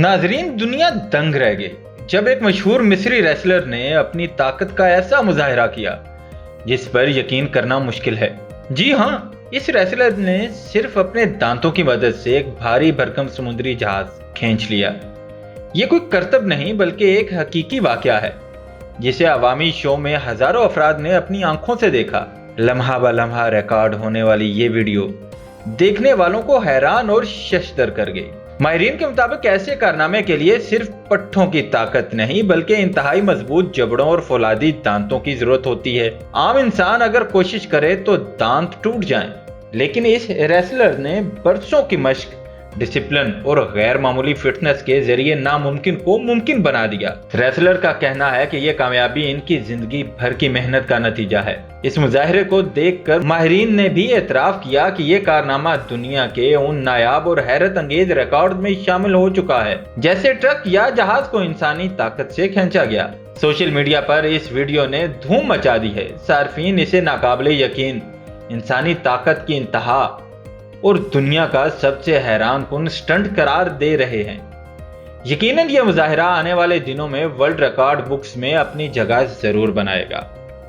नाजरीन, दुनिया दंग रह गई जब एक मशहूर मिस्री रेसलर ने अपनी ताकत का ऐसा मुजाहरा किया जिस पर यकीन करना मुश्किल है। जी हाँ, इस रेसलर ने सिर्फ अपने दांतों की मदद से एक भारी भरकम समुद्री जहाज खींच लिया। ये कोई करतब नहीं बल्कि एक हकीकी वाकया है जिसे अवामी शो में हजारों अफराद ने अपनी आंखों से देखा। लम्हा ब लम्हा रिकॉर्ड होने वाली ये वीडियो देखने वालों को हैरान और शशदर कर गई। माहिरीन के मुताबिक ऐसे कारनामे के लिए सिर्फ पट्ठों की ताकत नहीं बल्कि इंतहाई मजबूत जबड़ों और फौलादी दांतों की जरूरत होती है। आम इंसान अगर कोशिश करे तो दांत टूट जाएं, लेकिन इस रेसलर ने बरसों की मशक, डिसिप्लिन और गैर मामूली फिटनेस के जरिए नामुमकिन को मुमकिन बना दिया। रेसलर का कहना है कि यह कामयाबी इनकी जिंदगी भर की मेहनत का नतीजा है। इस मुजाहरे को देखकर माहिरीन ने भी एतराफ किया कि यह कारनामा दुनिया के उन नायाब और हैरत अंगेज रिकॉर्ड में शामिल हो चुका है जैसे ट्रक या जहाज को इंसानी ताकत से खींचा गया। सोशल मीडिया पर इस वीडियो ने धूम मचा दी है। सार्फिन इसे नाकाबिले यकीन, इंसानी ताकत की इंतहा और दुनिया का सबसे हैरान कुन स्टंट करार दे रहे हैं। यकीनन यह मुजाहरा आने वाले दिनों में वर्ल्ड रिकॉर्ड बुक्स में अपनी जगह जरूर बनाएगा।